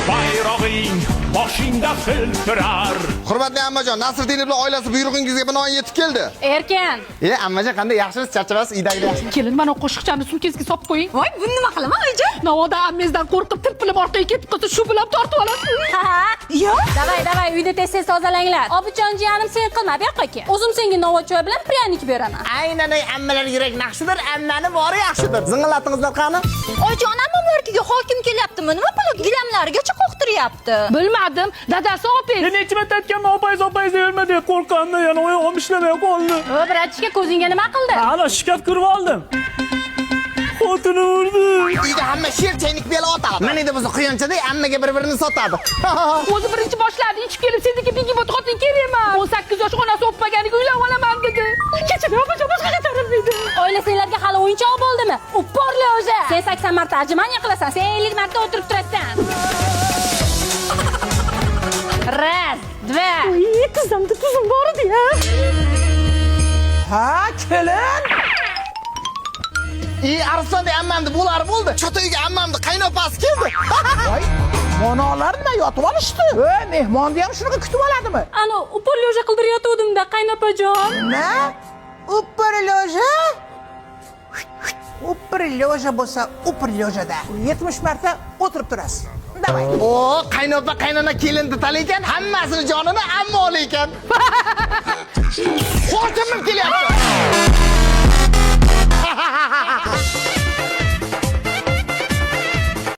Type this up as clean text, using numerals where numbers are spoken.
bayrog'ing boshingda filtrar. Hurmatli ammajon, Nasriddin ibn oilasi buyrug'ingizga binoan yetib keldi. Erkan. Ammajon, qanday yaxshisiz, charchamaysiz, uydagilar yaxshimi? Kelin, mana qo'shiqchani sumkangizga solib qo'ying. Voy, buni nima qilaman, oyijon? Navoda ammangizdan qo'rqib tirpilib orqaga ketib qolsa, shu bilan tortib olasiz. Ha, yo. Davay, uyda tez-tez tozalanglar. Obijon jiyanim, sen qilma, bu yoqqa kel. O'zim senga novvoy choy bilan pryanik beraman. Aynan ammalar yurak naqshidir, ammani bori yaxshidir. Zing'illatingizlar qani? Oyijon, ammamlarga hokim kelyaptimi? Nima qilib gilamlarigacha qo'qtiryapti? Bilmadim, dadasi opang. Necha marta aytganman, opayz yurma deb qo'rqqandan yana oyog'im ishlamay qoldi. Bratishka ko'zingga nima qildi? Ana shikaf kirib oldim. Xotini urdi. Uyda hamma sher chaynik bela otadi. Mana endi biz quyonchada ammaga bir-birini sotadi. O'zi birinchi boshladi, ichib kelib sizniki bigibot xotin kerak emas. 18 yosh onasi o'pmaganiga uylanib olaman dedi. Kechada opajon boshqaga tarilmaydi. Oilasinglarga hali o'yinchoq bo'ldimi? Uporli o'zi. Sen 80 marta ajmaniya qilasan, sen 50 marta o'tirib turasan. Raz, dva. Qizimda tuzum bor edi-ya. Ha, kelin. Arslonda ammamni bo'lar bo'ldi. Chota uyga ammamni qaynopasi keldi. Voy, monolar nima yotib olishdi? Mehmonni ham shunaqa kutib oladimi? Ana, uporli o'zi qildirayotgandim-da, qaynopajon. Nima? Upirloja? Upirloja bo'lsa, upirlojada 70 marta o'tirib turasiz. Davay. O, qaynopa qaynona kelinni talaykan, hammasini jonini amma olaykan. Xotinim kelyapti.